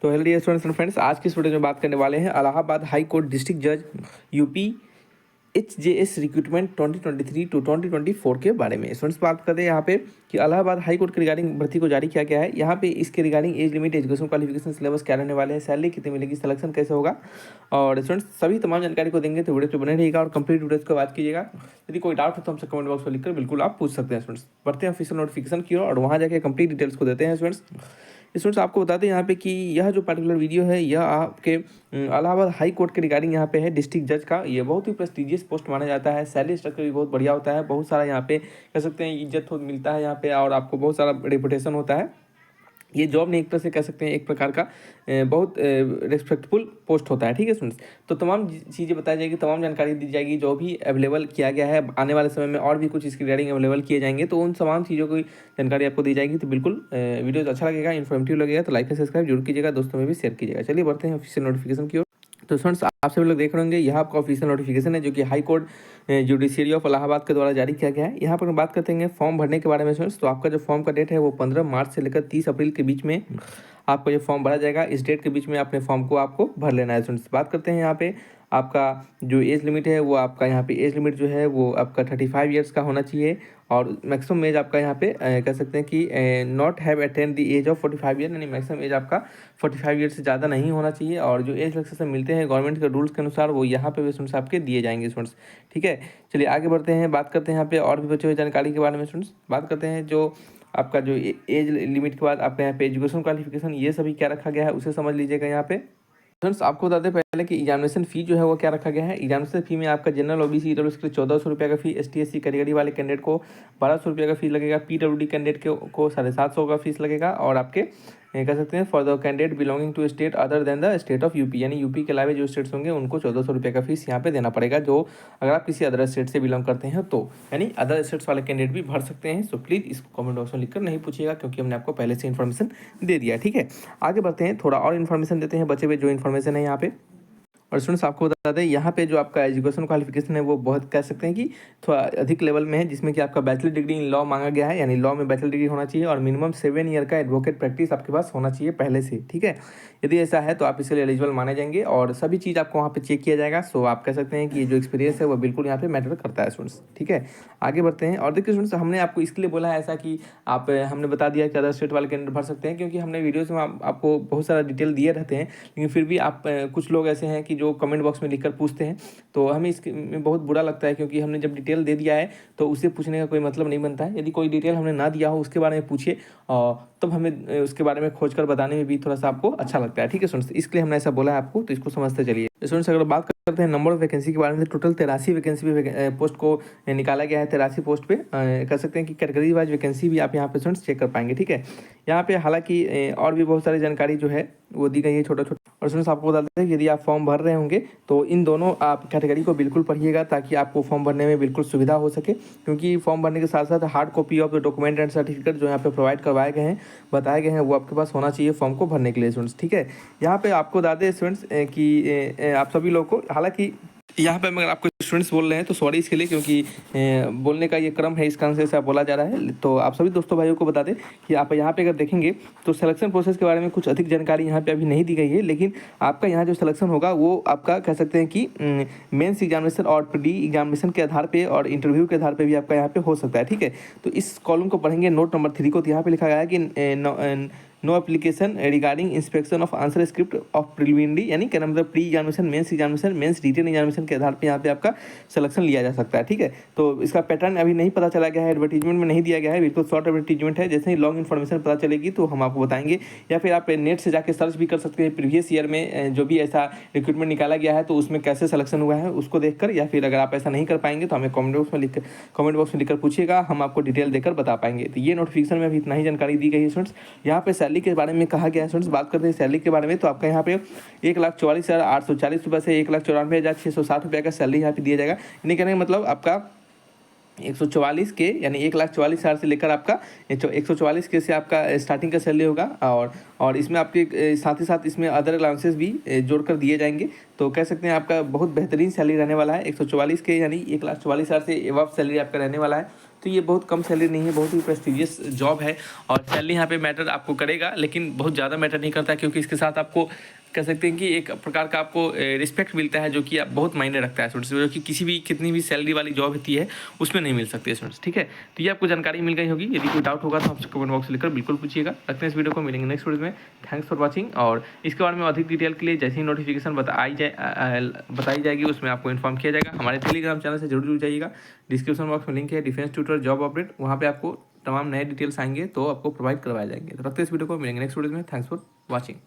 तो hello dear students and friends, आज की इस वीडियो में बात करने वाले हैं इलाहाबाद हाई कोर्ट डिस्ट्रिक्ट जज यूपी HJS रिक्रूटमेंट 2023 टू 2024 के बारे में। स्टूडेंट्स बात करते हैं यहाँ पे कि इलाहाबाद हाई कोर्ट के रिगार्डिंग भर्ती को जारी किया गया है। यहाँ पे इसके regarding age limit, education qualification, syllabus क्या रहने वाले हैं, सैलरी कितनी मिलेगी, सिलेक्शन कैसे होगा और स्टूडेंट्स सभी तमाम जानकारी को देंगे। तो वीडियो पे बने रहिएगा और कंप्लीट वीडियो को बात कीजिएगा। यदि कोई डाउट हो तो हमसे कमेंट बॉक्स में लिखकर बिल्कुल आप पूछ सकते हैं। स्टूडेंट्स बढ़ते हैं ऑफिशियल नोटिफिकेशन की ओर और वहाँ जाके कंप्लीट डिटेल्स को देते हैं। स्टूडेंट्स आपको बता दें यहाँ पे कि यह जो पर्टिकुलर वीडियो है यह आपके इलाहाबाद हाई कोर्ट के रिगार्डिंग यहाँ पे है डिस्ट्रिक्ट जज का। ये बहुत ही प्रेस्टिजियस पोस्ट माना जाता है। सैलरी स्ट्रक्चर भी बहुत बढ़िया होता है। बहुत सारा यहाँ पे कह सकते हैं इज्जत मिलता है यहाँ पे और आपको बहुत सारा रेपुटेशन होता है। ये जॉब नहीं, एक तरह से कह सकते हैं एक प्रकार का बहुत रिस्पेक्टफुल पोस्ट होता है। ठीक है स्टूडेंट्स, तो तमाम चीज़ें बताई जाएगी, तमाम जानकारी दी जाएगी जो भी अवेलेबल किया गया है। आने वाले समय में और भी कुछ इसकी रिगार्डिंग अवेलेबल किए जाएंगे, तो उन तमाम चीज़ों की जानकारी आपको दी जाएगी। तो बिल्कुल वीडियो अच्छा लगेगा, इन्फॉर्मेटिव लगेगा तो लाइक एंड सब्सक्राइब जरूर कीजिएगा, दोस्तों में भी शेयर कीजिएगा। चलिए बढ़ते हैं ऑफिशियल नोटिफिकेशन की ओर। तो फ्रेंड्स आप सभी लोग देख रहे होंगे, यह आपका ऑफिशियल नोटिफिकेशन है जो कि high court judiciary of Allahabad के द्वारा जारी किया गया है। यहाँ पर हम बात करते हैं फॉर्म भरने के बारे में। फ्रेंड्स तो आपका जो फॉर्म का डेट है वो 15 मार्च से लेकर 30 अप्रैल के बीच में आपका जो फॉर्म भरा जाएगा। इस डेट के बीच में अपने फॉर्म को आपको भर लेना है। फ्रेंड्स बात करते हैं यहाँ पे आपका जो एज लिमिट है वो आपका यहाँ पे एज लिमिट जो है वो आपका 35 ईयर्स का होना चाहिए और मैक्सिमम एज आपका यहाँ पे कह सकते हैं कि not have attend the age of 45 year, यानी मैक्सिमम एज आपका 45 ईयर से ज़्यादा नहीं होना चाहिए। और जो एज रिलैक्सेशन मिलते हैं गवर्नमेंट के रूल्स के अनुसार वो यहाँ पे भी स्टूडेंट्स आपके दिए जाएंगे। स्टूडेंट्स ठीक है, चलिए आगे बढ़ते हैं, बात करते हैं यहाँ पे और भी बचे हुए जानकारी के बारे में। स्टूडेंट्स बात करते हैं जो आपका जो एज लिमिट के बाद आपका यहाँ पे एजुकेशन क्वालिफिकेशन ये सभी क्या रखा गया है उसे समझ लीजिएगा। यहाँ पे फ्रेंड्स आपको बता दें पहले कि एग्जामिनेशन फी जो है वो क्या रखा गया है। एग्जामिनेशन फी में आपका जनरल OBC EWS के लिए 1400 रुपये का फी, ST SC कैटेगरी वाले कैंडिडेट को 1200 रुपये का फीस लगेगा, PWD कैंडिडेट को 750 का फीस लगेगा और आपके कह सकते हैं for the candidate belonging to state other than the state of UP, यानी यूपी के अलावा जो स्टेट्स होंगे उनको 1400 रुपये का फीस यहाँ पे देना पड़ेगा। जो अगर आप किसी अदर स्टेट से बिलोंग करते हैं तो यानी अदर स्टेट्स वाले कैंडिडेट भी भर सकते हैं। सो प्लीज़ इसको कमेंट बॉक्स में लिखकर नहीं पूछिएगा क्योंकि हमने आपको पहले से इन्फॉर्मेशन दे दिया है। ठीक है, आगे बढ़ते हैं, थोड़ा और इन्फॉर्मेशन देते हैं बचे हुए जो इन्फॉर्मेशन है यहाँ पे। और स्टूडेंट्स आपको बता दें यहाँ पे जो आपका एजुकेशन क्वालिफिकेशन है वो बहुत कह सकते हैं कि थोड़ा अधिक लेवल में है, जिसमें कि आपका बैचलर डिग्री इन लॉ मांगा गया है, यानी लॉ में बैचलर डिग्री होना चाहिए और मिनिमम 7 ईयर का एडवोकेट प्रैक्टिस आपके पास होना चाहिए पहले से। ठीक है, यदि ऐसा है तो आप इसके लिए एलिजिबल माने जाएंगे और सभी चीज़ आपको वहाँ पे चेक किया जाएगा। सो आप कह सकते हैं कि ये जो एक्सपीरियंस है वो बिल्कुल यहाँ पे मैटर करता है स्टूडेंट्स। ठीक है, आगे बढ़ते हैं और देखिए स्टूडेंट्स हमने आपको इसके लिए बोला है ऐसा कि आप हमने बता दिया कि अदर स्टेट वाले कैंडिडेट भर सकते हैं, क्योंकि हमने वीडियोज़ में आपको बहुत सारा डिटेल दिए रहते हैं, लेकिन फिर भी आप कुछ लोग ऐसे हैं कि जो कमेंट बॉक्स में लिखकर पूछते हैं, तो हमें इसमें बहुत बुरा लगता है क्योंकि हमने जब डिटेल दे दिया है तो उसे पूछने का कोई मतलब नहीं बनता है। यदि कोई डिटेल हमने ना दिया हो उसके बारे में पूछिए तब हमें उसके बारे में खोज कर बताने में भी थोड़ा सा आपको अच्छा लगता है। ठीक है स्टूडेंट्स, इसलिए हमने ऐसा बोला है आपको, तो इसको समझते चलिए। स्टूडेंट्स अगर बात करते हैं नंबर ऑफ वैकेंसी के बारे में, तो टोटल 83 वैकेंसी भी पोस्ट को निकाला गया है। 83 पोस्ट पे कह सकते हैं कि कैटेगरी वाइज वैकेंसी भी आप यहाँ पे स्टूडेंट्स चेक कर पाएंगे। ठीक है, यहाँ पे हालांकि और भी बहुत सारी जानकारी जो है वो दी गई है छोटा छोटा। और स्टूडेंट्स आपको बता दें यदि आप फॉर्म भर रहे होंगे तो इन दोनों आप कैटेगरी को बिल्कुल पढ़िएगा ताकि आपको फॉर्म भरने में बिल्कुल सुविधा हो सके, क्योंकि फॉर्म भरने के साथ साथ hard copy of the document and certificate जो यहाँ पे प्रोवाइड करवाए गए हैं, बताए गए हैं, वो आपके पास होना चाहिए फॉर्म को भरने के लिए स्टूडेंट्स। ठीक है, यहाँ पे आपको बता दें स्टूडेंट्स कि आप सभी लोग को, हालांकि यहाँ पे अगर आपको स्टूडेंट्स बोल रहे हैं तो सॉरी इसके लिए, क्योंकि बोलने का ये क्रम है, इस कारण से ऐसा बोला जा रहा है। तो आप सभी दोस्तों भाइयों को बता दें कि आप यहाँ पे अगर देखेंगे तो सिलेक्शन प्रोसेस के बारे में कुछ अधिक जानकारी यहाँ पे अभी नहीं दी गई है, लेकिन आपका यहाँ जो सिलेक्शन होगा वो आपका कह सकते हैं कि मेंस एग्जामिनेशन और प्री एग्जामिनेशन के आधार पर और इंटरव्यू के आधार पर भी आपका यहाँ पे हो सकता है। ठीक है, तो इस कॉलम को पढ़ेंगे नोट नंबर 3 को, तो यहाँ पे लिखा गया है कि no application regarding inspection of answer script of preliminary, यानी क्या मतलब pre examination, mains examination, mains written examination के आधार पे यहाँ पे आपका सिलेक्शन लिया जा सकता है। ठीक है, तो इसका पैटर्न अभी नहीं पता चला गया है, एडवर्टीजमेंट में नहीं दिया गया है, बिल्कुल शॉर्ट एडवर्टीजमेंट है। जैसे ही लॉन्ग इन्फॉर्मेशन पता चलेगी तो हम आपको बताएंगे, या फिर आप नेट से जाकर सर्च भी कर सकते हैं प्रीवियस ईयर में जो भी ऐसा रिक्रूटमेंट निकाला गया है तो उसमें कैसे सिलेक्शन हुआ है उसको देखकर, या फिर अगर आप ऐसा नहीं कर पाएंगे तो हमें कमेंट बॉक्स में लिखकर पूछिएगा, हम आपको डिटेल देकर बता पाएंगे। तो ये नोटिफिकेशन में अभी इतना ही जानकारी दी गई है स्टूडेंट्स। यहाँ पे सैलरी के बारे में कहा गया है स्टूडेंट्स। बात करते हैं सैलरी के बारे में, तो आपका यहाँ पे 1,44,840 रुपये से 1,94,660 रुपये का सैलरी यहाँ पे दिया जाएगा। यानी कहने का मतलब आपका 144 के, यानी 1,44,000 से लेकर आपका 144 के से आपका स्टार्टिंग का सैलरी होगा और इसमें आपके साथ ही साथ इसमें अदर अलाउंसेस भी जोड़कर दिए जाएंगे। तो कह सकते हैं आपका बहुत बेहतरीन सैलरी रहने वाला है 144 के, यानी 1,44,000 से एबव सैलरी आपका रहने वाला है। तो ये बहुत कम सैलरी नहीं है, बहुत ही प्रेस्टिजियस जॉब है। और सैलरी यहाँ पे मैटर आपको करेगा, लेकिन बहुत ज़्यादा मैटर नहीं करता, क्योंकि इसके साथ आपको कह सकते हैं कि एक प्रकार का आपको रिस्पेक्ट मिलता है, जो कि आप बहुत मायने रखता है स्टूडेंट्स, जो कि किसी भी कितनी भी सैलरी वाली जॉब होती है उसमें नहीं मिल सकती है स्टूडेंट्स। ठीक है, तो ये आपको जानकारी मिल गई होगी। यदि कोई डाउट होगा तो हमसे कमेंट बॉक्स में लिखकर बिल्कुल पूछिएगा। रखते हैं इस वीडियो को, मिलेंगे नेक्स्ट वीडियो में। Thanks for watching. और इसके बारे में अधिक डिटेल के लिए जैसे ही नोटिफिकेशन बताई जाएगी उसमें आपको इन्फॉर्म किया जाएगा। हमारे टेलीग्राम चैनल से जरूर जुड़ जाइएगा। डिस्क्रिप्शन बॉक्स में लिंक है, डिफेंस ट्यूटर जॉब अपडेट, वहाँ पे आपको तमाम नए डिटेल्स आएंगे तो आपको प्रोवाइड करवाए जाएंगे। तो रखते हैं इस वीडियो को, मिलेंगे नेक्स्ट वीडियो में। Thanks for watching.